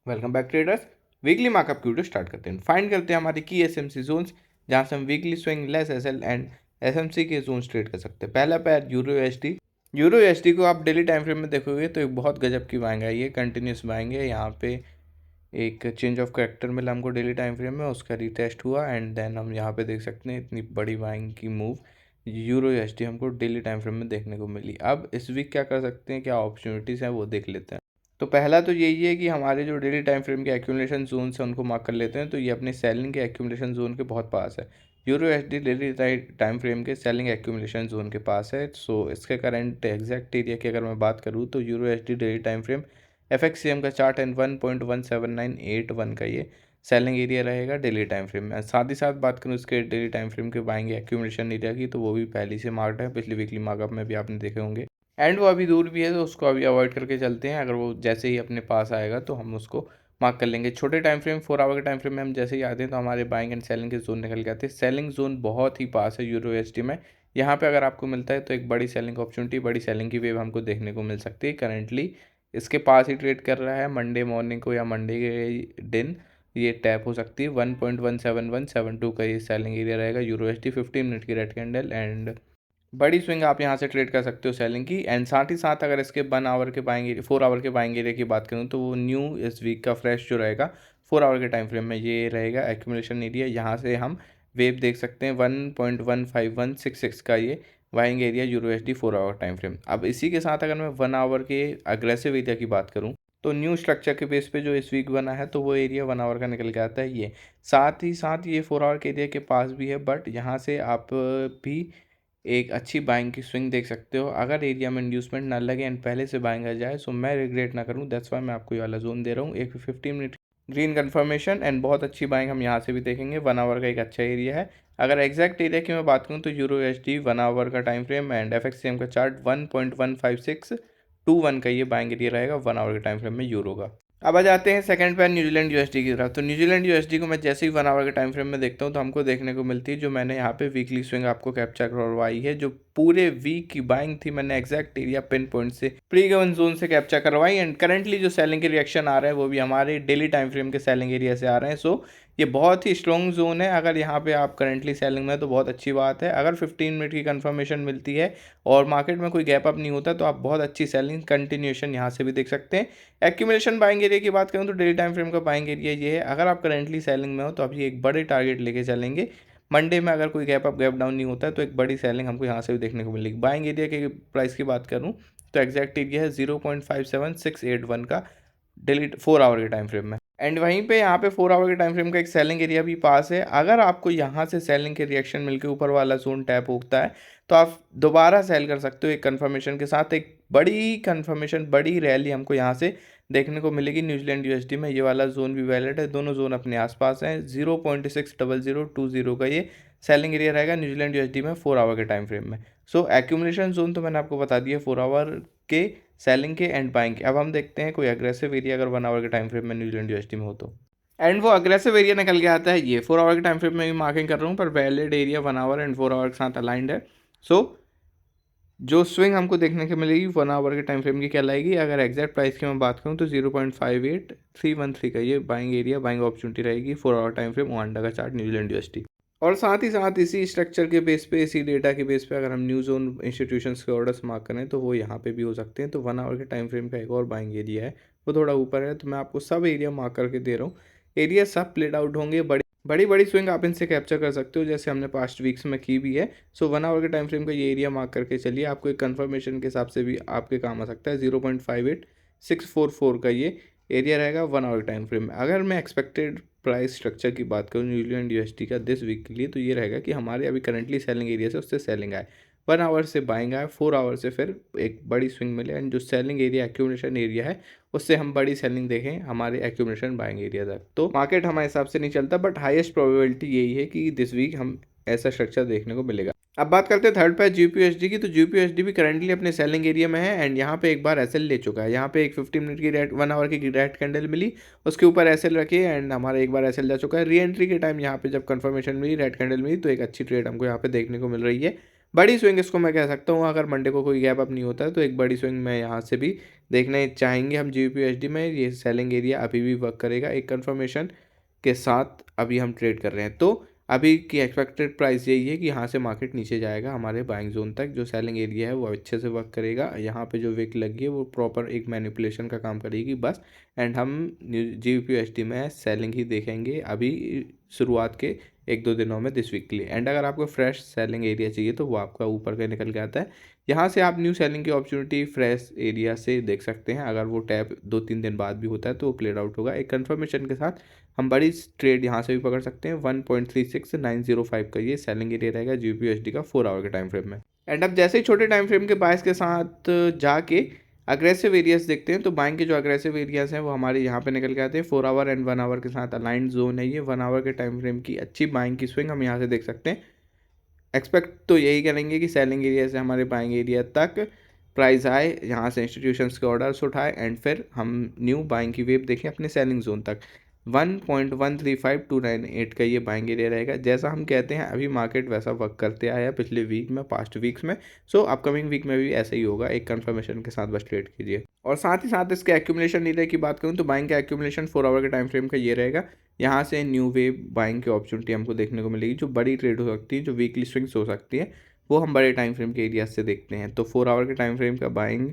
Welcome back traders. Weekly markup की video start करते हैं। फाइंड करते हैं हमारी की एसएमसी जोन्स, जहां से हम weekly swing, less SL and SMC के जोन्स ट्रेड कर सकते हैं। पहला पैर यूरो यूएसडी। यूरो यूएसडी को आप डेली टाइम फ्रेम में देखोगे तो एक बहुत गजब की बाइंग आई है, कंटिन्यूस बाइंग है। यहाँ पे एक चेंज ऑफ कैरेक्टर मिला हमको डेली टाइम फ्रेम में, उसका रिटेस्ट हुआ एंड देन हम यहाँ पे देख सकते हैं इतनी बड़ी बाइंग की मूव यूरो यूएसडी हमको डेली टाइम फ्रेम में देखने को मिली। अब इस वीक क्या कर सकते हैं, क्या अपॉर्चुनिटीज़ हैं वो देख लेते हैं। तो पहला तो यही है कि हमारे जो डेली टाइम फ्रेम के एक्यूमुलेशन जोन है उनको मार्क कर लेते हैं। तो ये अपने सेलिंग के एक्यूमुलेशन जोन के बहुत पास है। यूरो एचडी डेली टाइम फ्रेम के सेलिंग एक्यूमुलेशन जोन के पास है। सो इसके करंट एग्जैक्ट एरिया की अगर मैं बात करूँ तो यूरो एचडी डेली टाइम फ्रेम एफएक्ससीएम का चार्ट एंड 1.17981 का ये सेलिंग एरिया रहेगा डेली टाइम फ्रेम में। साथ ही साथ बात करूँ इसके डेली टाइम फ्रेम के बाइंग एक्यूमुलेशन एरिया की, तो वो भी पहले से मार्क्ड है, पिछली वीकली मार्कअप में भी आपने देखे होंगे। एंड वो अभी दूर भी है तो उसको अभी अवॉइड करके चलते हैं। अगर वो जैसे ही अपने पास आएगा तो हम उसको मार्क कर लेंगे। छोटे टाइम फ्रेम 4 आवर के टाइम फ्रेम में हम जैसे ही आते हैं तो हमारे बाइंग एंड सेलिंग के जोन निकल के आते हैं। सेलिंग जोन बहुत ही पास है यूरो यूएसडी में। यहाँ पे अगर आपको मिलता है तो एक बड़ी सेलिंग अपॉर्चुनिटी, बड़ी सेलिंग की वेव हमको देखने को मिल सकती है। करंटली इसके पास ही ट्रेड कर रहा है। मंडे मॉर्निंग को या मंडे के दिन ये टैप हो सकती है। 1.17172 का ये सेलिंग एरिया रहेगा यूरो यूएसडी। 15 मिनट की रेड कैंडल एंड बड़ी स्विंग आप यहाँ से ट्रेड कर सकते हो सेलिंग की। एंड साथ ही साथ अगर इसके 1 आवर के बाइंग एरिया, 4 आवर के बाइंग एरिया की बात करूँ तो वो न्यू इस वीक का फ्रेश जो रहेगा 4 आवर के टाइम फ्रेम में ये रहेगा एक्यूमुलेशन एरिया। यहाँ से हम वेव देख सकते हैं 1.15166 का ये buying area euro HD 4 hour time frame. अब इसी के साथ अगर मैं 1 आवर के अग्रेसिव एरिया की बात करूँ तो न्यू स्ट्रक्चर के बेस पे जो इस वीक बना है तो वो एरिया 1 आवर का निकल के आता है ये। साथ ही साथ ये 4 आवर के एरिया के पास भी है, बट यहाँ से आप भी एक अच्छी बाइंग की स्विंग देख सकते हो अगर एरिया में इंड्यूसमेंट ना लगे एंड पहले से बाइंग आ जाए। सो मैं रिग्रेट ना करूँ, दैट्स वाई मैं आपको ये वाला जोन दे रहा हूँ। एक 15 मिनट ग्रीन कन्फर्मेशन एंड बहुत अच्छी बाइंग हम यहाँ से भी देखेंगे। 1 आवर का एक अच्छा एरिया है। अगर एग्जैक्ट एरिया की मैं बात करूँ तो यूरो एचडी 1 आवर का टाइम फ्रेम एंड एफएक्ससीएम का चार्ट 1.15621 का ये बाइंग एरिया रहेगा 1 आवर के टाइम फ्रेम में यूरो का। अब आ जाते हैं सेकंड पैर न्यूजीलैंड यूएसडी की तरफ। तो न्यूजीलैंड यूएसडी को मैं जैसे ही 1 आवर के टाइम फ्रेम में देखता हूँ तो हमको देखने को मिलती है जो मैंने यहाँ पे वीकली स्विंग आपको कैप्चर करवाई है। जो पूरे वीक की बाइंग थी मैंने एग्जैक्ट एरिया पिन पॉइंट से प्री गिवन जोन से कैप्चर करवाई एंड करंटली जो सेलिंग के रिएक्शन आ रहे हैं वो भी हमारे डेली टाइम फ्रेम के सेलिंग एरिया से आ रहे हैं। सो ये बहुत ही स्ट्रॉन्ग जोन है। अगर यहाँ पे आप करंटली सेलिंग में तो बहुत अच्छी बात है। अगर 15 मिनट की कंफर्मेशन मिलती है और मार्केट में कोई गैप अप नहीं होता तो आप बहुत अच्छी सेलिंग कंटिन्यूएशन यहाँ से भी देख सकते हैं। एक्यूमुलेशन बाइंग एरिया की बात करूँ तो डेली टाइम फ्रेम का बाइंग एरिया ये है। अगर आप करंटली सेलिंग में हो तो अभी एक बड़े टारगेट लेके चलेंगे। मंडे में अगर कोई गैप अप गैप डाउन नहीं होता है तो एक बड़ी सेलिंग हमको यहाँ से भी देखने को मिलेगी। बाइंग एरिया के प्राइस की बात करूँ तो एग्जैक्ट एरिया है 0.57681 का डेली 4 आवर के टाइम फ्रेम में। एंड वहीं पे यहाँ पे 4 आवर के टाइम फ्रेम का एक सेलिंग एरिया भी पास है। अगर आपको यहाँ से सेलिंग के रिएक्शन मिलके ऊपर वाला जोन टैप होता है तो आप दोबारा सेल कर सकते हो एक कंफर्मेशन के साथ। एक बड़ी कंफर्मेशन, बड़ी रैली हमको यहाँ से देखने को मिलेगी न्यूजीलैंड यूएसडी में। ये वाला जोन भी वैलिड है, दोनों जोन अपने आसपास हैं। 0.60020 का ये सेलिंग एरिया रहेगा न्यूजीलैंड यूएसडी में 4 आवर के टाइम फ्रेम में। सो एक्यूमुलेशन जोन तो मैंने आपको बता दिया 4 आवर के सेलिंग के एंड बाइंग के। अब हम देखते हैं कोई अग्रेसिव एरिया अगर 1 आवर के टाइम फ्रेम में न्यूजीलैंड यूएसडी में हो तो। एंड वो अग्रेसिव एरिया निकल के आता है ये 4 आवर के टाइम फ्रेम में भी मार्किंग कर रहा हूँ, पर valid area 1 hour and 4 hour के साथ अलाइंड है। सो जो स्विंग हमको देखने को मिलेगी 1 आवर के टाइम फ्रेम की कहलाएगी। अगर एग्जैक्ट प्राइस की मैं बात करूँ तो 0.58313 का ये बाइंग एरिया, बाइंग अपॉर्चुनिटी रहेगी 4 आवर टाइम फ्रेम ओंडा का चार्ट न्यूजीलैंड यूएसडी। और साथ ही साथ इसी स्ट्रक्चर के बेस पे, इसी डेटा के बेस पे अगर हम न्यूज़ जोन इंस्टीट्यूशंस के ऑर्डर्स मार्क करें तो वो यहाँ पे भी हो सकते हैं। तो 1 आवर के टाइम फ्रेम का एक और बाइंग एरिया है, वो थोड़ा ऊपर है। तो मैं आपको सब एरिया मार्क करके दे रहा हूँ। एरिया सब प्लेड आउट होंगे। बड़ी बड़ी स्विंग आप इनसे कैप्चर कर सकते हो जैसे हमने पास्ट वीक्स में की भी है। सो 1 आवर के टाइम फ्रेम का ये एरिया मार्क करके चलिए, आपको एक कंफर्मेशन के हिसाब से भी आपके काम आ सकता है। 0.58644 का ये एरिया रहेगा 1 आवर के टाइम फ्रेम में। अगर मैं एक्सपेक्टेड प्राइस स्ट्रक्चर की बात करूँ न्यूजीलैंड यूएसडी का दिस वीक के लिए तो ये रहेगा कि हमारे अभी करंटली सेलिंग एरिया से उससे सेलिंग आए, 1 आवर से बाइंग आए, 4 आवर से फिर एक बड़ी स्विंग मिले एंड जो सेलिंग एरिया एक्यूमुलेशन एरिया है उससे हम बड़ी सेलिंग देखें हमारे एक्यूमुलेशन बाइंग एरिया तक। तो मार्केट हमारे हिसाब से नहीं चलता, बट हाईएस्ट प्रोबेबिलिटी यही है कि दिस वीक हम ऐसा स्ट्रक्चर देखने को मिलेगा। अब बात करते हैं थर्ड पैर जीपीयूएसडी की। तो जीपीयूएसडी भी करंटली अपने सेलिंग एरिया में है एंड यहाँ पे एक बार एसएल ले चुका है। यहाँ पे एक 15 मिनट की 1 आवर की रेड कैंडल मिली, उसके ऊपर एसएल रखी एंड हमारा एक बार एसएल जा चुका है। री एंट्री के टाइम यहाँ पे जब कंफर्मेशन मिली, रेड कैंडल मिली, तो एक अच्छी ट्रेड हमको यहाँ पे देखने को मिल रही है। बड़ी स्विंग इसको मैं कह सकता हूँ। अगर मंडे को कोई गैप अप नहीं होता है तो एक बड़ी स्विंग मैं यहाँ से भी देखने चाहेंगे हम GBP/USD में, ये सेलिंग एरिया अभी भी वर्क करेगा एक कंफर्मेशन के साथ अभी हम ट्रेड कर रहे हैं। तो अभी की एक्सपेक्टेड प्राइस यही है कि यहाँ से मार्केट नीचे जाएगा हमारे बाइंग जोन तक। जो सेलिंग एरिया है वो अच्छे से वर्क करेगा। यहाँ पे जो विक लगी है वो प्रॉपर एक मैनिपुलेशन का काम करेगी बस। एंड हम GBP/USD में सेलिंग ही देखेंगे अभी शुरुआत के 1-2 दिनों में दिस वीक के लिए। एंड अगर आपको फ्रेश सेलिंग एरिया चाहिए तो वो आपका ऊपर का निकल के आता है। यहाँ से आप न्यू सेलिंग की अपॉर्चुनिटी फ्रेश एरिया से देख सकते हैं। अगर वो टैप 2-3 दिन बाद भी होता है तो वो प्लेड आउट होगा एक कंफर्मेशन के साथ। हम बड़ी ट्रेड यहाँ से भी पकड़ सकते हैं। 1.36905 का ये सेलिंग एरिया रहेगा GBP/USD का 4 आवर के टाइम फ्रेम में। एंड अब जैसे ही छोटे टाइम फ्रेम के बायस के साथ जाके अग्रेसिव एरियाज देखते हैं तो बाइंग के जो अग्रेसिव एरियाज हैं वो हमारे यहाँ पे निकल के आते हैं। 4 आवर एंड 1 आवर के साथ अलाइंड जोन है ये। 1 आवर के टाइम फ्रेम की अच्छी बाइंग की स्विंग हम यहाँ से देख सकते हैं। एक्सपेक्ट तो यही करेंगे कि सेलिंग एरिया से हमारे बाइंग एरिया तक प्राइस आए, यहाँ से इंस्टीट्यूशंस के ऑर्डर्स उठाए एंड फिर हम न्यू बाइंग की वेव देखें अपने सेलिंग जोन तक। 1.135298 का ये बाइंग एरिया रहेगा। जैसा हम कहते हैं अभी मार्केट वैसा वर्क करते आया है पिछले वीक में, पास्ट वीक्स में। सो अपकमिंग वीक में भी ऐसा ही होगा एक कंफर्मेशन के साथ बस ट्रेड कीजिए। और साथ ही साथ इसके एक्यूमुलेशन एरिया की बात करूँ तो बाइंग का एक्यूमुलेशन 4 आवर के टाइम फ्रेम का ये रहेगा। यहाँ से न्यू वेव बाइंग की अपॉर्चुनिटी हमको देखने को मिलेगी जो बड़ी ट्रेड हो सकती है, जो वीकली स्विंग्स हो सकती है, वो हम बड़े टाइम फ्रेम के एरिया से देखते हैं। तो 4 आवर के टाइम फ्रेम का बाइंग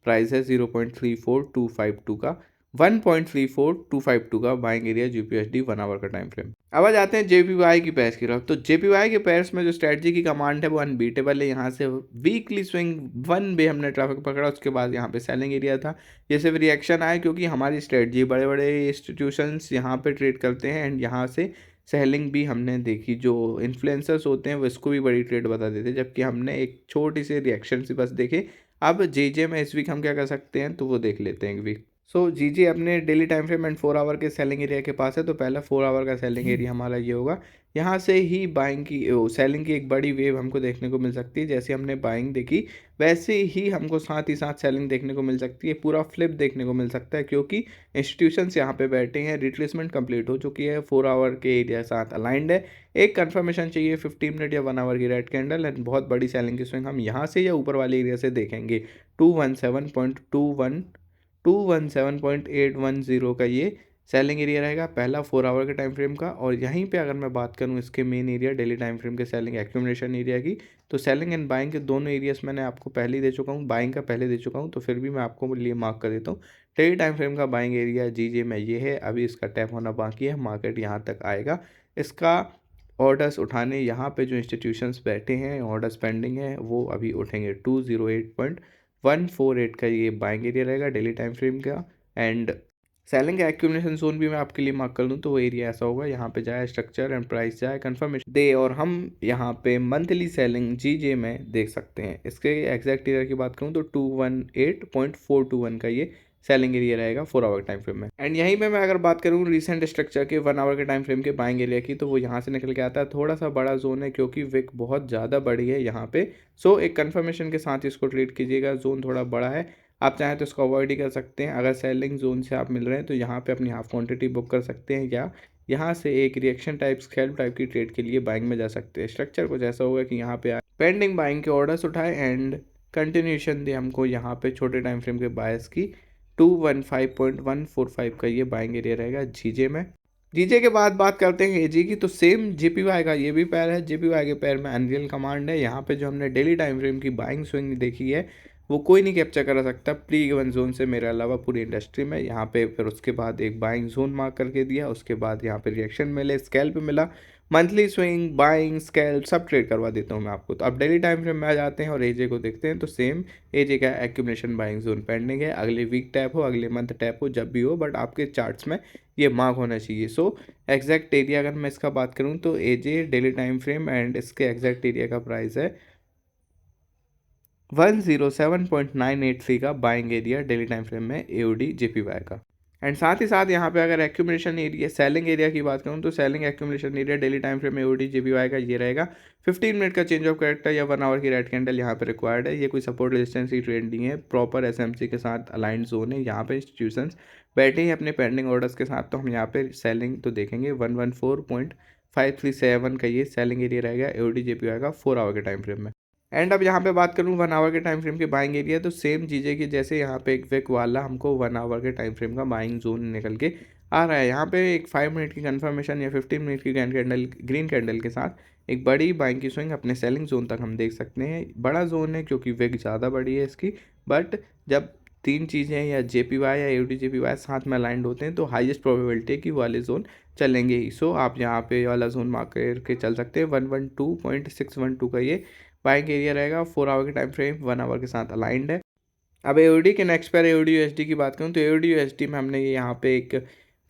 प्राइस है 0.34252 का। 1.34252 का बाइंग एरिया GBP/USD 1 आवर का टाइम फ्रेम। अब आ जाते हैं JPY की पेयर्स की तरफ। तो JPY के पेयर्स में जो स्ट्रेटजी की कमांड है वो अनबीटेबल है। यहाँ से वीकली स्विंग 1 बे हमने ट्रैफिक पकड़ा, उसके बाद यहाँ पे सेलिंग एरिया था। ये सिर्फ रिएक्शन आया क्योंकि हमारी स्ट्रेटजी बड़े बड़े इंस्टीट्यूशंस यहाँ पे ट्रेड करते हैं एंड यहाँ से सेलिंग भी हमने देखी। जो इन्फ्लुएंसर्स होते हैं वो इसको भी बड़ी ट्रेड बता देते हैं, जबकि हमने एक छोटी सी रिएक्शन से बस देखे। अब JJ में इस वीक हम क्या कर सकते हैं तो वो देख लेते हैं एक वीक। सो GJ अपने daily time frame and 4 hour के सेलिंग एरिया के पास है। तो पहला 4 आवर का सेलिंग एरिया हमारा ये होगा। यहाँ से ही बाइंग की सेलिंग की एक बड़ी वेव हमको देखने को मिल सकती है। जैसे हमने बाइंग देखी वैसे ही हमको साथ ही साथ सेलिंग देखने को मिल सकती है। पूरा फ्लिप देखने को मिल सकता है क्योंकि इंस्टीट्यूशंस यहाँ पे बैठे हैं। रिट्रेसमेंट कंप्लीट हो चुकी है, 4 आवर के एरिया साथ अलाइंड है। एक कंफर्मेशन चाहिए 15 मिनट या 1 आवर की रेड कैंडल एंड बहुत बड़ी सेलिंग की स्विंग हम यहाँ से या ऊपर वाले एरिया से देखेंगे। 217.810 का ये सेलिंग एरिया रहेगा पहला 4 आवर के टाइम फ्रेम का। और यहीं पे अगर मैं बात करूँ इसके main area daily time frame के सेलिंग एक्यूमुलेशन एरिया की, तो सेलिंग एंड बाइंग के दोनों एरियाज मैंने आपको पहले ही दे चुका हूँ, बाइंग का पहले दे चुका हूँ, तो फिर भी मैं आपको लिए मार्क कर देता हूँ। डेली टाइम फ्रेम का बाइंग एरिया GJ में ये है। अभी इसका टैप होना बाकी है, मार्केट यहाँ तक आएगा। इसका ऑर्डर्स उठाने यहाँ पे जो इंस्टीट्यूशंस बैठे हैं, ऑर्डर्स पेंडिंग है, वो अभी उठेंगे। 208.148 का ये बाइंग एरिया रहेगा डेली टाइम फ्रेम का। एंड सेलिंग का एक्यूमुलेशन जोन भी मैं आपके लिए मार्क कर दूँ तो वो एरिया ऐसा होगा, यहाँ पे जाए स्ट्रक्चर एंड प्राइस जाए कंफर्मेशन दे और हम यहाँ पे मंथली सेलिंग GJ में देख सकते हैं। इसके एग्जैक्ट एरिया की बात करूँ तो 218.421 का ये सेलिंग एरिया रहेगा 4 आवर टाइम फ्रेम में। एंड यहीं पे मैं अगर बात करूँ रिसेंट स्ट्रक्चर के 1 आवर के टाइम फ्रेम के बाइंग एरिया की, तो वो यहाँ से निकल के आता है। थोड़ा सा बड़ा जोन है क्योंकि विक बहुत ज़्यादा बड़ी है यहाँ पे। सो एक कंफर्मेशन के साथ इसको ट्रीट कीजिएगा। जोन थोड़ा बड़ा है, आप चाहें तो इसको अवॉइड ही कर सकते हैं। अगर सेलिंग जोन से आप मिल रहे हैं तो यहाँ पे अपनी हाफ क्वांटिटी बुक कर सकते हैं या यहाँ से एक रिएक्शन टाइप स्कैल्प टाइप की ट्रेड के लिए बाइंग में जा सकते हैं। स्ट्रक्चर कुछ ऐसा होगा कि यहाँ पे पेंडिंग बाइंग के ऑर्डर्स उठाए एंड कंटिन्यूशन दे हमको यहाँ पे छोटे टाइम फ्रेम के बायस की। 215.145 का ये बाइंग एरिया रहेगा GJ में। GJ के बाद बात करते हैं AG की, तो सेम JPY का ये भी पैर है। JPY के पैर में अनरियल कमांड है। यहाँ पे जो हमने डेली टाइम फ्रेम की बाइंग स्विंग देखी है वो कोई नहीं कैप्चर कर सकता प्री गिवन जोन से मेरे अलावा पूरी इंडस्ट्री में। यहाँ पे फिर उसके बाद एक बाइंग जोन मार्क करके दिया, उसके बाद यहाँ पे रिएक्शन मिले, स्कैल्प मिला, मंथली स्विंग बाइंग स्कैल्प सब ट्रेड करवा देता हूँ मैं आपको। तो अब डेली टाइम फ्रेम में आ जाते हैं और AJ को देखते हैं। तो सेम AJ का एक्यूमुलेशन बाइंग जोन पेंडिंग है। अगले वीक टैप हो, अगले मंथ टैप हो, जब भी हो, बट आपके चार्ट्स में ये मार्क होना चाहिए। सो एग्जैक्ट एरिया अगर मैं इसका बात करूँ तो AJ daily time frame and इसके एग्जैक्ट एरिया का प्राइस है 107.983 का buying area daily time frame में AUD JPY का। एंड साथ ही साथ यहाँ पे अगर एक्यूमुलेशन एरिया सेलिंग एरिया की बात करूँ तो selling accumulation area daily time frame में AUD JPY का ये रहेगा। 15 मिनट का चेंज ऑफ कैरेक्टर या 1 आवर की रेड कैंडल यहाँ पे रिक्वायर्ड है। ये कोई सपोर्ट रेजिस्टेंस की ट्रेड नहीं है, प्रॉपर SMC के साथ अलाइंड जोन है। यहाँ पे इंस्टीट्यूशंस बैठे हैं अपने पेंडिंग ऑर्डर्स के साथ। तो हम यहाँ पे सेलिंग तो देखेंगे। 114.537 का ये सेलिंग एरिया रहेगा AUD JPY का 4 आवर के टाइम फ्रेम में। एंड अब यहाँ पे बात करूँ 1 आवर के टाइम फ्रेम के बाइंग एरिया, तो सेम चीज़ें कि जैसे यहाँ पे एक विक वाला हमको 1 आवर के टाइम फ्रेम का बाइंग जोन निकल के आ रहा है। यहाँ पे एक 5 मिनट की कंफर्मेशन या 15 मिनट की ग्रीन कैंडल के साथ एक बड़ी बाइंग की स्विंग अपने सेलिंग जोन तक हम देख सकते हैं। बड़ा जोन है क्योंकि विक ज़्यादा बड़ी है इसकी, बट जब तीन चीज़ें या JPY या AUD-JPY साथ में अलाइंड होते हैं तो हाईएस्ट प्रोबेबिलिटी है कि वाले जोन चलेंगे ही। सो आप यहाँ पे वाला जोन मार्क करके चल सकते हैं। 112.612 का ये बाइंग एरिया रहेगा। 4 आवर के टाइम फ्रेम 1 आवर के साथ अलाइंड है। अब AUD के नेक्स्ट पेयर AUD-USD की बात करूँ तो AUD-USD में हमने ये यहाँ पे एक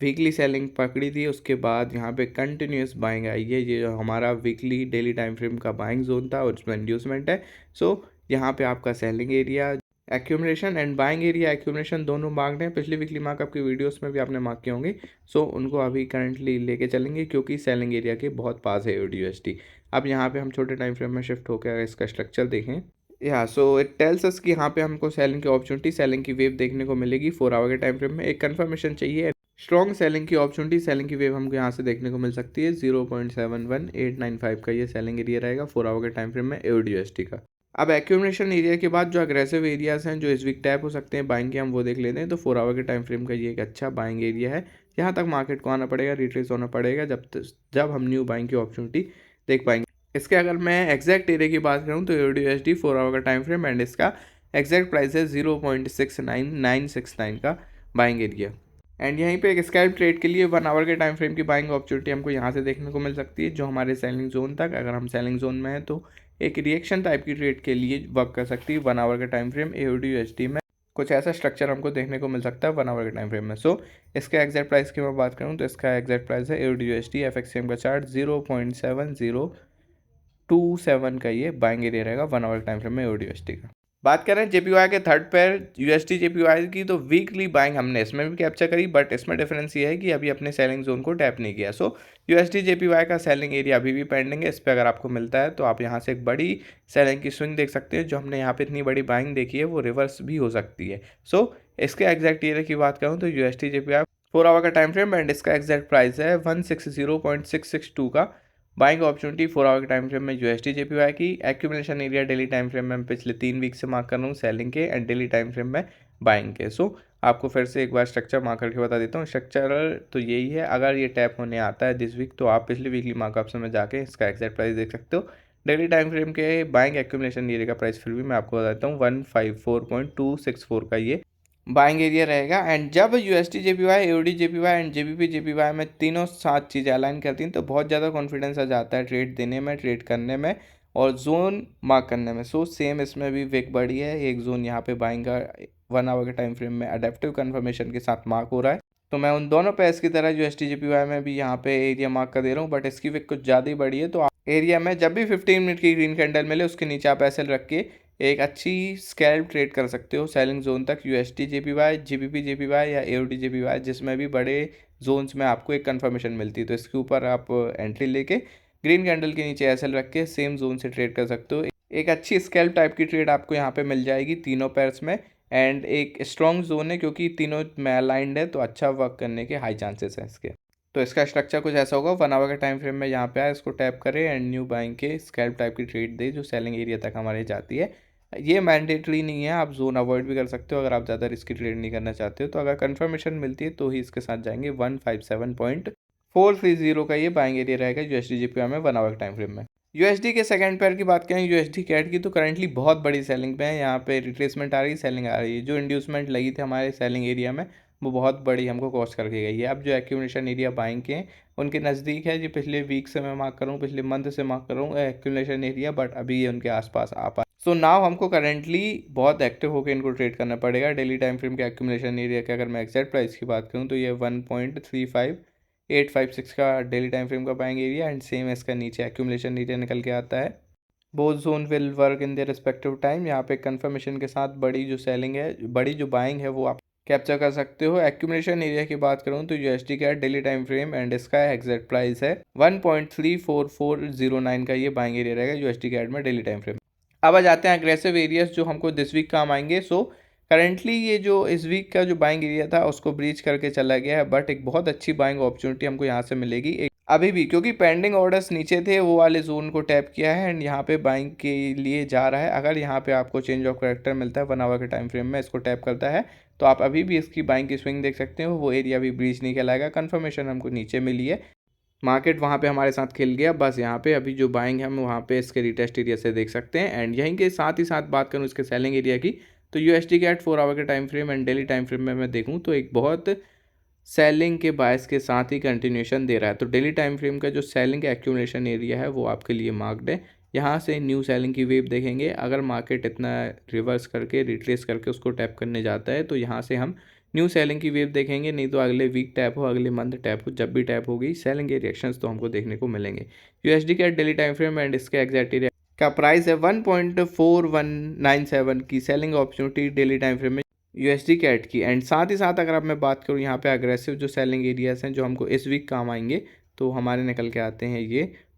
वीकली सेलिंग पकड़ी थी, उसके बाद यहाँ पे कंटिन्यूस बाइंग आई है। ये जो हमारा वीकली डेली टाइम फ्रेम का बाइंग जोन था और उसमें इंड्यूसमेंट है। सो यहाँ पे आपका selling area accumulation and buying area accumulation दोनों मार्क्ड हैं। पिछली वीकली मार्क आपकी वीडियोस में भी आपने मार्क किए होंगे। सो उनको अभी करंटली लेके चलेंगे क्योंकि सेलिंग एरिया के बहुत पास है AUD-USD। अब यहाँ पे हम छोटे टाइम फ्रेम में शिफ्ट होकर अगर इसका स्ट्रक्चर देखें, या सो इट टेल्स अस कि यहाँ पे हमको सेलिंग की अपॉर्चुनिटी, सेलिंग की वेव देखने को मिलेगी 4 आवर के टाइम फ्रेम में। एक कंफर्मेशन चाहिए स्ट्रॉन्ग सेलिंग की अपॉर्चुनिटी, सेलिंग की वेव हमको यहाँ से देखने को मिल सकती है। 0.71895 का ये सेलिंग एरिया रहेगा 4 आवर के टाइम फ्रेम में AUD-USD का। अब एक्यूमुलेशन एरिया के बाद जो अग्रेसिव एरियाज हैं जो इस वीक टैप हो सकते हैं बाइंग के, हम वो देख लेते हैं। तो 4 आवर के टाइम फ्रेम का ये एक अच्छा बाइंग एरिया है। यहाँ तक मार्केट को आना पड़ेगा, रिट्रेस होना पड़ेगा जब हम न्यू बाइंग की अपॉर्चुनिटी देख पाएंगे। इसके अगर मैं एग्जैक्ट एरिया की बात करूँ तो AUD-USD 4 आवर का टाइम फ्रेम एंड इसका एग्जैक्ट प्राइस है 0.69969 का बाइंग एरिया। एंड यहीं पे एक स्कैल्प ट्रेड के लिए 1 आवर के टाइम फ्रेम की बाइंग अपॉर्चुनिटी हमको यहाँ से देखने को मिल सकती है, जो हमारे सेलिंग जोन तक, अगर हम सेलिंग जोन में हैं तो एक रिएक्शन टाइप की ट्रेड के लिए वर्क कर सकती है। 1 आवर का टाइम फ्रेम AUD-USD में कुछ ऐसा स्ट्रक्चर हमको देखने को मिल सकता है 1 आवर के टाइम फ्रेम में। सो इसका एग्जैक्ट प्राइस की मैं बात करूँ तो इसका एग्जैक्ट प्राइस है AUD-USD FXCM का चार्ट 0.7027 का ये बाइंग एरिया रहेगा 1 आवर टाइम फ्रेम में AUD-USD का। बात करें JPY के थर्ड पेयर USD JPY की, तो वीकली बाइंग हमने इसमें भी कैप्चर करी, बट इसमें डिफरेंस ये है कि अभी अपने सेलिंग जोन को टैप नहीं किया। सो USD JPY का सेलिंग एरिया अभी भी पेंडिंग है। इस पर अगर आपको मिलता है तो आप यहाँ से एक बड़ी सेलिंग की स्विंग देख सकते हैं। जो हमने यहाँ पे इतनी बड़ी बाइंग देखी है वो रिवर्स भी हो सकती है। सो इसके एग्जैक्ट एरिया की बात करूँ तो USD JPY 4 आवर का टाइम फ्रेम एंड इसका एग्जैक्ट प्राइस है 160.662 का बाइंग अपॉर्चुनिटी 4 आवर के टाइम फ्रेम में USD JPY की। Accumulation area daily time frame में पिछले 3 वीक से मार्क कर रहा हूँ सेलिंग के एंड डेली टाइम फ्रेम में बाइंग के। सो आपको फिर से एक बार स्ट्रक्चर मार्क करके बता देता हूँ। स्ट्रक्चर तो यही है, अगर ये टैप होने आता है दिस वीक तो आप पिछली वीकली मार्कअप से में जाके इसका एग्जैक्ट प्राइस देख सकते हो। डेली टाइम फ्रेम के बाइंग एक्यूमुलेशन एरिया का प्राइस फिर भी मैं आपको बता देता हूँ 154.264 का ये बाइंग एरिया रहेगा। एंड जब USD JPY AUD JPY and JBP JPY में तीनों सात चीज़ें अलाइन करती हैं तो बहुत ज़्यादा कॉन्फिडेंस आ जाता है ट्रेड देने में, ट्रेड करने में और जोन मार्क करने में। सो सेम इसमें भी विक बड़ी है। एक जोन यहाँ पे बाइंग का 1 आवर के टाइम फ्रेम में अडेप्टिव कन्फर्मेशन के साथ मार्क हो रहा है। तो मैं उन दोनों पेयर्स की तरह USD JPY में भी यहाँ पे एरिया मार्क कर दे रहा हूँ, बट इसकी विक कुछ ज़्यादा ही बड़ी है। तो एरिया में जब भी 15 मिनट की ग्रीन कैंडल मिले उसके नीचे आप ऐसे रख के एक अच्छी स्कैल्प ट्रेड कर सकते हो सेलिंग जोन तक। USD JPY GBP JPY या AUD JPY जिसमें भी बड़े जोन्स में आपको एक कंफर्मेशन मिलती है तो इसके ऊपर आप एंट्री लेके ग्रीन कैंडल के नीचे ऐसे रख के सेम जोन से ट्रेड कर सकते हो। एक अच्छी स्कैल्प टाइप की ट्रेड आपको यहाँ पे मिल जाएगी तीनों पेयर्स में। एंड एक स्ट्रॉन्ग जोन है क्योंकि तीनों में अलाइंड है तो अच्छा वर्क करने के हाई चांसेस हैं इसके। तो इसका स्ट्रक्चर कुछ ऐसा होगा 1 आवर के टाइम फ्रेम में यहाँ पे आए, इसको टैप करें एंड न्यू बाइंग के स्कैल्प टाइप की ट्रेड दे जो सेलिंग एरिया तक हमारे जाती है। ये मैंडेटरी नहीं है, आप जोन अवॉइड भी कर सकते हो अगर आप ज़्यादा रिस्की ट्रेड नहीं करना चाहते हो। तो अगर कंफर्मेशन मिलती है तो ही इसके साथ जाएंगे। 157.430 का ये बाइंग एरिया रहेगा USD JPY में 1 आवर के टाइम फ्रेम में। USD के सेकंड पेयर की बात करें USD कैट की, तो करंटली बहुत बड़ी सेलिंग पे है। यहाँ पे रिट्रेसमेंट आ रही है, सेलिंग आ रही है। जो इंड्यूसमेंट लगी थी हमारे सेलिंग एरिया में वो बहुत बड़ी हमको कॉस्ट करके गई है। अब जो एक्यूमुलेशन एरिया बाइंग के हैं उनके नज़दीक है। जो पिछले वीक से मैं मार्क कर रहा हूँ, पिछले मंथ से मार्क कर रहा हूँ एक्यूमुलेशन एरिया, बट अभी ये उनके आसपास आ पाए। सो नाउ हमको करेंटली बहुत एक्टिव होकर इनको ट्रेड करना पड़ेगा। डेली टाइम फ्रेम के एक्यूमुलेशन एरिया के अगर मैं एग्जैक्ट प्राइस की बात करूँ तो ये 1.35856 का डेली टाइम फ्रेम का बाइंग एरिया एंड सेम इसका नीचे एक्यूमुलेशन एरिया निकल के आता है। Both zone will work in their respective time. यहाँ पे कंफर्मेशन के साथ बड़ी जो सेलिंग है, बड़ी जो बाइंग है वो आप कैप्चर कर सकते हो। एक्यूमुलेशन एरिया की बात करूँ तो USD का डेली टाइम फ्रेम एंड इसका एग्जैक्ट प्राइस है 1.34409 का ये बाइंग एरिया रहेगा USD कैट में डेली टाइम फ्रेम। अब आ जाते हैं अग्रेसिव एरियाज जो हमको दिस वीक काम आएंगे। सो करंटली ये जो इस वीक का जो बाइंग एरिया था उसको ब्रीच करके चला गया है, बट एक बहुत अच्छी बाइंग अपॉर्चुनिटी हमको यहाँ से मिलेगी। अभी भी, क्योंकि पेंडिंग ऑर्डर्स नीचे थे, वो वाले जोन को टैप किया है एंड यहाँ पे बाइंग के लिए जा रहा है। अगर यहाँ पे आपको चेंज ऑफ करेक्टर मिलता है 1 आवर के टाइम फ्रेम में, इसको टैप करता है, तो आप अभी भी इसकी बाइंग की स्विंग देख सकते हो। वो एरिया भी ब्रीच नहीं कहलाएगा। कन्फर्मेशन हमको नीचे मिली है, मार्केट वहाँ पे हमारे साथ खिल गया। बस यहाँ पे अभी जो बाइंग है हम वहाँ पे इसके रिटेस्ट एरिया से देख सकते हैं। एंड यहीं के साथ ही साथ बात करूँ इसके सेलिंग एरिया की, तो यूएसडी के एट 4 आवर के time frame and daily time frame में मैं देखूँ तो एक बहुत सेलिंग के बायस के साथ ही कंटिन्यूशन दे रहा है। तो डेली टाइम फ्रेम का जो सेलिंग का एक्यूमुलेशन एरिया है वो आपके लिए मार्क्ड है। यहाँ से न्यू सेलिंग की वेव देखेंगे। अगर मार्केट इतना रिवर्स करके रिट्रेस करके उसको टैप करने जाता है तो यहाँ से हम न्यू सेलिंग की वेव देखेंगे। नहीं तो अगले वीक टैप हो, अगले मंथ टैप हो, जब भी टैप होगी सेलिंग के रिएक्शंस तो हमको देखने को मिलेंगे। यूएसडी का डेली टाइम फ्रेम एंड इसके एग्जैक्ट एरिया का प्राइस है 1.4197 की selling opportunity daily time frame में यूएसडी कैट की। एंड साथ ही साथ अगर अब मैं बात करूँ यहाँ पे अग्रेसिव जो सेलिंग एरियाज हैं जो हमको इस वीक काम आएंगे, तो हमारे निकल के आते हैं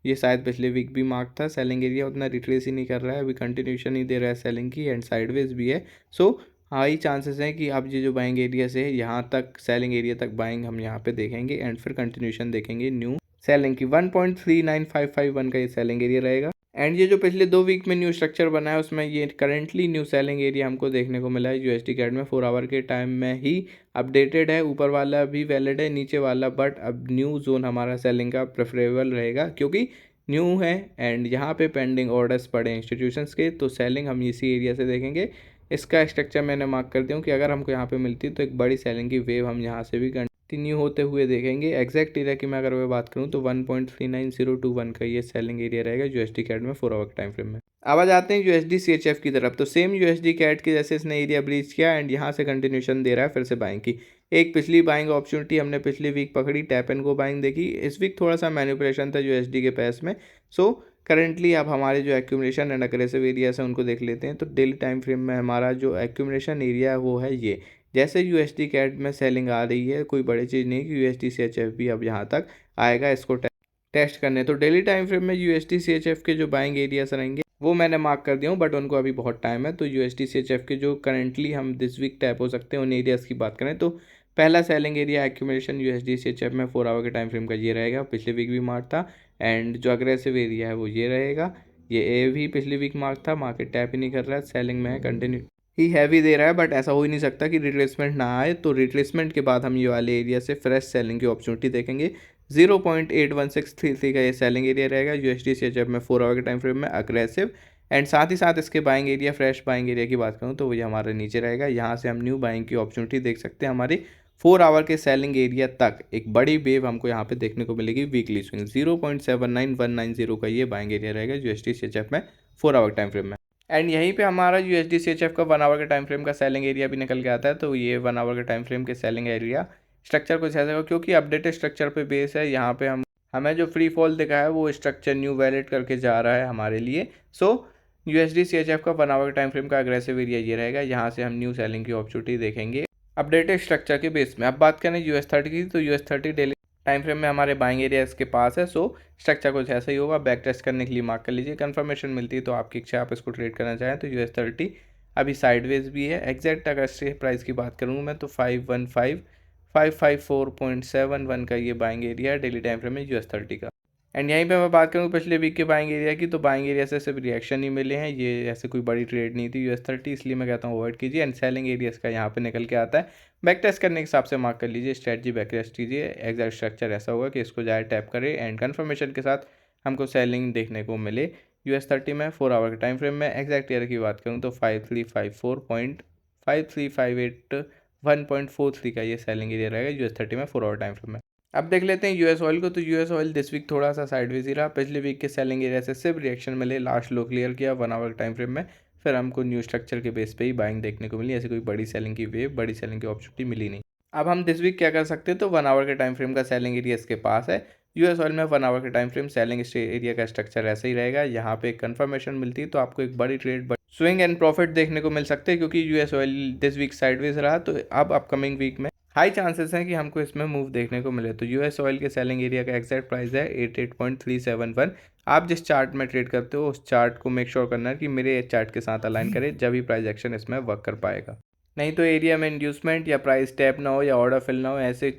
ये शायद पिछले वीक भी मार्क था। सेलिंग एरिया उतना रिट्रेस ही नहीं कर रहा है, अभी कंटिन्यूशन ही दे रहा है सेलिंग की एंड साइडवेज भी है। सो हाई चांसेस हैं कि अब ये जो बाइंग एरिया से है यहाँ तक सेलिंग एरिया तक बाइंग हम यहाँ पे देखेंगे एंड फिर कंटिन्यूशन देखेंगे न्यू सेलिंग की। 1.39551 का ये सेलिंग एरिया रहेगा। एंड ये जो पिछले 2 वीक में न्यू स्ट्रक्चर बना है उसमें ये करेंटली न्यू सेलिंग एरिया हमको देखने को मिला है यूएसडी कैट में 4 आवर के टाइम में ही अपडेटेड है। ऊपर वाला भी वैलिड है, नीचे वाला, बट अब न्यू जोन हमारा सेलिंग का प्रेफरेबल रहेगा क्योंकि न्यू है एंड यहाँ पे पेंडिंग ऑर्डर्स पड़े इंस्टीट्यूशंस के, तो सेलिंग हम इसी एरिया से देखेंगे। इसका स्ट्रक्चर मैंने मार्क कर दिया हूँ कि अगर हमको यहाँ पे मिलती तो एक बड़ी सेलिंग की वेव हम यहाँ से भी कंटिन्यू होते हुए देखेंगे। एग्जैक्ट एरिया की मैं अगर मैं बात करूँ तो 1.39021 का ये सेलिंग एरिया रहेगा यूएसडी कैट में 4 आवर के टाइम फ्रेम में। अब आ जाते हैं यूएसडी सीएचएफ की तरफ। तो सेम यूएसडी कैट की जैसे इसने एरिया ब्रीच किया एंड यहाँ से कंटिन्यूशन दे रहा है फिर से बाइंग की। एक पिछली बाइंग अपॉर्चुनिटी हमने पिछली वीक पकड़ी, टैप एंड गो बाइंग देखी। इस वीक थोड़ा सा मैनिपुलेशन था यूएसडी के पैस में। सो करंटली अब हमारे जो एक्यूमुलेशन एंड अग्रेसिव एरियाज हैं उनको देख लेते हैं। तो डेली टाइम फ्रेम में हमारा जो एक्यूमुलेशन एरिया है वो है ये। जैसे यूएसडी कैट में सेलिंग आ रही है, कोई बड़ी चीज़ नहीं कि यूएसडी सीएचएफ भी अब यहाँ तक आएगा इसको टेस्ट करने। तो डेली टाइम फ्रेम में यूएसडी सीएचएफ के जो बाइंग एरियाज रहेंगे वो मैंने मार्क कर दिया हूँ, बट उनको अभी बहुत टाइम है। तो यूएसडी सीएचएफ के जो करंटली हम दिस वीक टैप हो सकते हैं उन एरियाज़ की बात करें तो पहला selling area accumulation USD CHF में 4 आवर के टाइम फ्रेम का ये रहेगा, पिछले वीक भी मार्क था। एंड जो अग्रेसिव एरिया है वो ये रहेगा। ये ए भी पिछले वीक मार्क था, मार्केट टैप ही नहीं कर रहा है, सेलिंग में है, कंटिन्यू ही हैवी दे रहा है। बट ऐसा हो ही नहीं सकता कि रिट्रेसमेंट ना आए। तो रिट्रेसमेंट के बाद हम ये वाले एरिया से फ्रेश सेलिंग की अपॉर्चुनिटी देखेंगे। 0.81633 का ये सेलिंग एरिया रहेगा यूएसडी सीएचएफ में 4 आवर के टाइम फ्रेम में अग्रेसिव। एंड साथ ही साथ इसके buying area, fresh buying area की बात करूँ तो ये हमारे नीचे रहेगा। यहाँ से हम न्यू बाइंग की अपॉर्चुनिटी देख सकते हैं। हमारी 4 आवर के सेलिंग एरिया तक एक बड़ी वेव हमको यहाँ पे देखने को मिलेगी वीकली स्विंग। 0.79190 का ये बाइंग एरिया रहेगा यूएसडी सीएचएफ में 4 आवर टाइम फ्रेम में। एंड यहीं पे हमारा यूएसडी सीएचएफ का 1 आवर के टाइम फ्रेम का सेलिंग एरिया भी निकल के आता है। तो ये 1 आवर के टाइम फ्रेम के सेलिंग एरिया स्ट्रक्चर कुछ ऐसा होगा, क्योंकि अपडेटेड स्ट्रक्चर पे बेस है। यहाँ पे हमें जो फ्री फॉल दिखा है वो स्ट्रक्चर न्यू वैलिड करके जा रहा है हमारे लिए। सो यूएसडी सीएचएफ का 1 आवर के टाइम फ्रेम का अग्रेसिव एरिया ये रहेगा। यहाँ से हम न्यू सेलिंग की अपॉर्चुनिटी देखेंगे अपडेटेड स्ट्रक्चर के बेस में। अब बात करें US30 की, तो US30 डेली टाइम फ्रेम में हमारे बाइंग एरिया इसके पास है। सो स्ट्रक्चर कुछ ऐसा ही होगा। बैक टेस्ट करने के लिए मार्क कर लीजिए। कंफर्मेशन मिलती है तो आपकी इच्छा, आप इसको ट्रेड करना चाहें तो US30 अभी साइडवेज भी है। एग्जैक्ट अगर इसके प्राइस की बात करूँ मैं तो 515,554.71 का ये बाइंग एरिया है डेली टाइम फ्रेम में US30 का। एंड यहीं पे मैं बात करूँ पिछले वीक के बाइंग एरिया की, तो बाइंग एरिया से सिर्फ रिएक्शन ही मिले हैं। ये ऐसे कोई बड़ी ट्रेड नहीं थी US30, इसलिए मैं कहता हूँ अवॉइड कीजिए। एंड सेलिंग एरियाज का यहाँ पे निकल के आता है। बैक टेस्ट करने के हिसाब से मार्क कर लीजिए, स्ट्रेटजी बैक टेस्ट कीजिए। एग्जैक्ट स्ट्रक्चर ऐसा होगा कि इसको जाए टैप करे एंड कन्फर्मेशन के साथ हमको सेलिंग देखने को मिले US30 में 4 आवर के टाइम फ्रेम में। एग्जैक्ट ईयर की बात करूँ तो 5354.5358 का ये सेलिंग एरिया रहेगा US30 में 4 आवर टाइम फ्रेम में। अब देख लेते हैं यूएस ऑयल को। तो यूएस ऑयल दिस वीक थोड़ा सा साइडवेज ही रहा। पिछले वीक के सेलिंग एरिया से सिर्फ रिएक्शन मिले, लास्ट लो क्लियर किया 1 आवर टाइम फ्रेम में, फिर हमको न्यू स्ट्रक्चर के बेस पे ही बाइंग देखने को मिली। ऐसी कोई बड़ी सेलिंग की वेव, बड़ी सेलिंग की अपॉर्चुनिटी मिली नहीं। अब हम दिस वीक क्या कर सकते हैं, तो 1 आवर के टाइम फ्रेम का सेलिंग एरिया इसके पास है। यूएस ऑयल में 1 आवर के टाइम फ्रेम सेलिंग एरिया का स्ट्रक्चर ऐसा ही रहेगा। यहाँ पे कंफर्मेशन मिलती है तो आपको एक बड़ी ट्रेड, स्विंग एंड प्रॉफिट देखने को मिल सकते हैं, क्योंकि US oil this week sideways रहा। तो अब अपकमिंग वीक में हाई चांसेस हैं कि हमको इसमें मूव देखने को मिले। तो यूएस ऑयल के सेलिंग एरिया का एक्जैक्ट प्राइस है 88.371। आप जिस चार्ट में ट्रेड करते हो उस चार्ट को मेक श्योर करना है कि मेरे चार्ट के साथ अलाइन करे, जब ही प्राइस एक्शन इसमें वर्क कर पाएगा। नहीं तो एरिया में इंड्यूसमेंट या प्राइस टैप ना हो या ऑर्डर फिल ना हो, ऐसे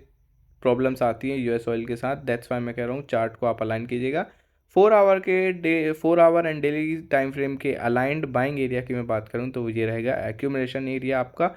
प्रॉब्लम्स आती हैं यूएस ऑयल के साथ, दैट्स वाई मैं कह रहा हूँ चार्ट को आप अलाइन कीजिएगा। 4 our and daily time frame के अलाइंड बाइंग एरिया की मैं बात करूँ तो ये रहेगा एक्यूमुलेशन एरिया आपका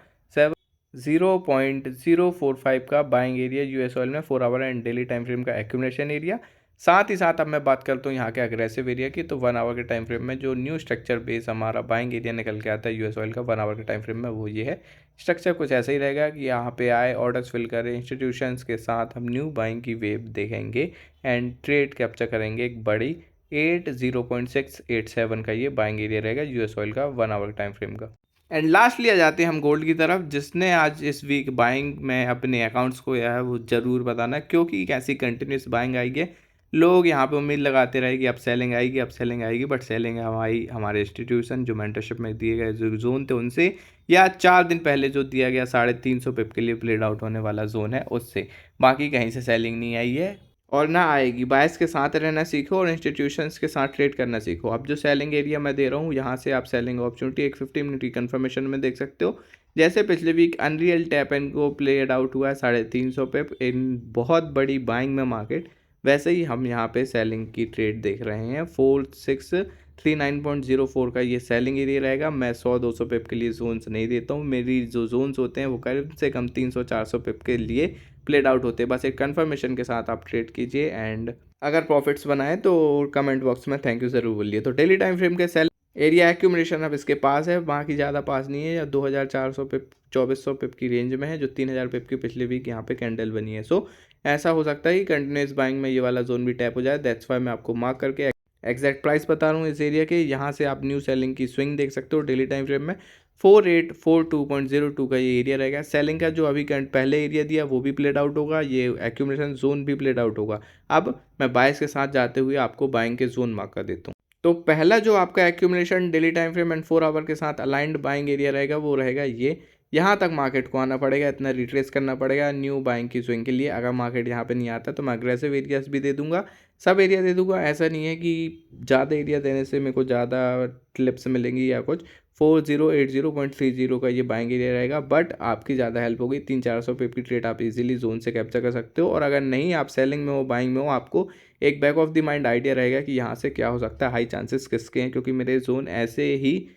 0.045 का बाइंग एरिया यूएस ऑयल में 4 our and daily time frame का एक्यूमुलेशन एरिया। साथ ही साथ अब मैं बात करता हूँ यहाँ के अग्रेसिव एरिया की, तो 1 आवर के टाइम फ्रेम में जो न्यू स्ट्रक्चर बेस हमारा बाइंग एरिया निकल के आता है यूएस ऑयल का 1 आवर के टाइम फ्रेम में, वो ये है। स्ट्रक्चर कुछ ऐसा ही रहेगा कि यहाँ पे आए, ऑर्डर्स फिल करें, इंस्टीट्यूशंस के साथ हम न्यू बाइंग की वेव देखेंगे एंड ट्रेड कैप्चर करेंगे एक बड़ी 0.687 का ये बाइंग एरिया रहेगा यूएस ऑयल का 1 आवर टाइम फ्रेम का। एंड लास्टली आ जाते हैं हम गोल्ड की तरफ, जिसने आज इस वीक बाइंग में अपने अकाउंट्स को या है वो ज़रूर बताना, क्योंकि कैसी कंटिन्यूस बाइंग आई है। लोग यहाँ पे उम्मीद लगाते रहे कि अब सेलिंग आएगी, अब सेलिंग आएगी, बट सेलिंग हमारी हमारे इंस्टीट्यूशन जो मेंटरशिप में दिए गए जो जोन थे उनसे, या 4 दिन पहले जो दिया गया 350 पिप के लिए प्लेड आउट होने वाला जोन है उससे, बाकी कहीं से सेलिंग नहीं आई है और ना आएगी। बायस के साथ रहना सीखो और इंस्टीट्यूशंस के साथ ट्रेड करना सीखो। अब जो सेलिंग एरिया मैं दे रहा हूँ, यहाँ से आप सेलिंग अपॉर्चुनिटी एक 15 मिनट की कन्फर्मेशन में देख सकते हो। जैसे पिछले वीक अनरियल टैप एंड को प्लेड आउट हुआ है 350 पे इन बहुत बड़ी बाइंग में मार्केट, वैसे ही हम यहाँ पे सेलिंग की ट्रेड देख रहे हैं। 4639.04 का ये सेलिंग एरिया रहेगा। मैं 100-200 पिप के लिए जोन्स नहीं देता हूँ, मेरी जो जोन्स होते हैं वो कम से कम 300-400 पिप के लिए प्लेड आउट होते हैं। बस एक कन्फर्मेशन के साथ आप ट्रेड कीजिए एंड अगर प्रॉफिट्स बनाए तो कमेंट बॉक्स में थैंक यू ज़रूर बोलिए। तो डेली टाइम फ्रेम के सेल एरिया एक्यूमुलेशन अब इसके पास है, बाकी ज़्यादा पास नहीं है, या 2400 पिप 2400 पिप की रेंज में है, जो 3000 पिप की पिछले वीक यहाँ पे कैंडल बनी है। सो ऐसा हो सकता है कि कंटिन्यूस बाइंग में ये वाला जोन भी टैप हो जाए, दैट्स वाई मैं आपको मार्क करके एग्जैक्ट प्राइस बता रहा हूँ इस एरिया के। यहाँ से आप न्यू सेलिंग की स्विंग देख सकते हो डेली टाइम फ्रेम में। 4842.02 का ये एरिया रहेगा। सेलिंग का जो अभी पहले एरिया दिया वो भी प्लेड आउट होगा, ये एक्यूमुलेशन जोन भी प्लेड आउट होगा। अब मैं बाइस के साथ जाते हुए आपको बाइंग के जोन मार्क कर देता हूँ। तो पहला जो आपका accumulation daily time frame and 4 hour के साथ अलाइंड बाइंग एरिया रहेगा वो रहेगा ये। यहाँ तक मार्केट को आना पड़ेगा, इतना रिट्रेस करना पड़ेगा न्यू बाइंग की स्विंग के लिए। अगर मार्केट यहाँ पे नहीं आता तो मैं अग्रेसिव एरियाज भी दे दूंगा, सब एरिया दे दूंगा। ऐसा नहीं है कि ज़्यादा एरिया देने से मेरे को ज़्यादा क्लिप्स मिलेंगी या कुछ। 4080.30 का ये बाइंग एरिया रहेगा, बट आपकी ज़्यादा हेल्प होगी। 300-400 पिप की ट्रेड आप इजीली जोन से कैप्चर कर सकते हो। और अगर नहीं आप सेलिंग में हो बाइंग में हो, आपको एक back of the mind idea रहेगा कि यहाँ से क्या हो सकता है, हाई चांसेस किसके हैं, क्योंकि मेरे जोन ऐसे ही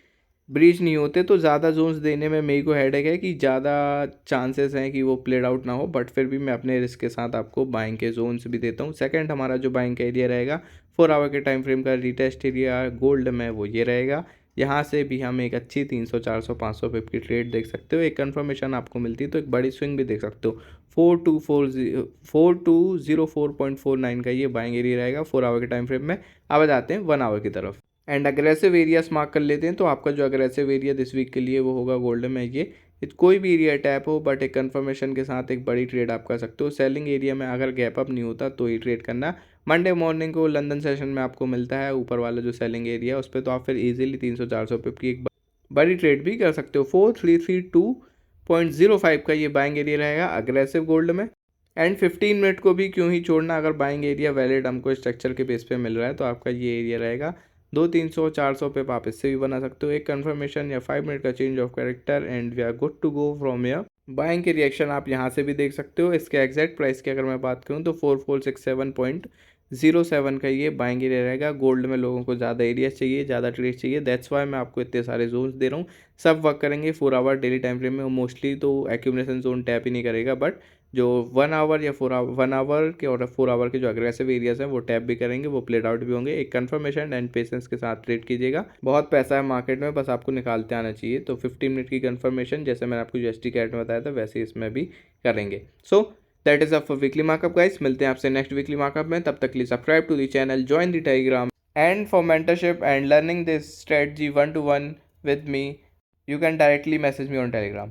ब्रीच नहीं होते। तो ज़्यादा जोन्स देने में मेरे को हेडेक है कि ज़्यादा चांसेस हैं कि वो प्लेड आउट ना हो, बट फिर भी मैं अपने रिस्क के साथ आपको बाइंग के जोन्स भी देता हूँ। सेकंड हमारा जो बाइंग का एरिया रहेगा 4 आवर के टाइम फ्रेम का रीटेस्ट एरिया गोल्ड में, वो ये रहेगा। यहाँ से भी हम एक अच्छी 300-400-500 पिप की ट्रेड देख सकते हो। एक कन्फर्मेशन आपको मिलती है तो एक बड़ी स्विंग भी देख सकते हो। 4204.49 का ये बाइंग एरिया रहेगा 4 आवर के टाइम फ्रेम में। अब जाते हैं 1 आवर की तरफ एंड अग्रेसिव एरियाज मार्क कर लेते हैं। तो आपका जो अग्रेसिव एरिया दिस वीक के लिए वो होगा गोल्ड में ये। कोई भी एरिया टैप हो, बट एक कन्फर्मेशन के साथ एक बड़ी ट्रेड आप कर सकते हो। सेलिंग एरिया में अगर गैप अप नहीं होता तो ही ट्रेड करना। मंडे मॉर्निंग को लंदन सेशन में आपको मिलता है ऊपर वाला जो सेलिंग एरिया है उस पर, तो आप फिर इजीली 300-400 पिप की एक बड़ी ट्रेड भी कर सकते हो। 4332.05 का ये बाइंग एरिया रहेगा अग्रेसिव गोल्ड में। एंड 15 मिनट को भी क्यों ही छोड़ना, अगर बाइंग एरिया वैलिड हमको स्ट्रक्चर के बेस पे मिल रहा है तो आपका ये एरिया रहेगा 200-300-400 पे आप इससे भी बना सकते हो। एक कन्फर्मेशन या 5 मिनट का change of character and we are good to go from here. Buying के रिएक्शन आप यहाँ से भी देख सकते हो। इसके एग्जैक्ट प्राइस की अगर मैं बात करूँ तो 4467.07 का ये बाइंग एरिया रहेगा। गोल्ड में लोगों को ज़्यादा एरिया चाहिए, ज़्यादा ट्रेड चाहिए, दैट्स वाई मैं आपको इतने सारे जोन्स दे रहा हूँ। सब वर्क करेंगे 4 आवर डेली टाइम फ्रेम में। मोस्टली तो एक्यूमुलेशन जोन टैप ही नहीं करेगा, बट जो 1 आवर या 1 आवर के और 4 आवर के जो अग्रेसिव एरियाज हैं वो टैप भी करेंगे, वो प्लेड आउट भी होंगे। एक कन्फर्मेशन एंड पेशेंस के साथ ट्रेड कीजिएगा। बहुत पैसा है मार्केट में, बस आपको निकालते आना चाहिए। तो 15 मिनट की कन्फर्मेशन जैसे मैंने आपको यूएसडी कैट में बताया था वैसे ही इसमें भी करेंगे। So that is a for weekly markup guys. मिलते हैं आपसे नेक्स्ट वीकली मार्कअप में, तब तक के लिए subscribe to the channel, join the telegram and for mentorship and learning this strategy 1-to-1 with me, you can directly message me on Telegram.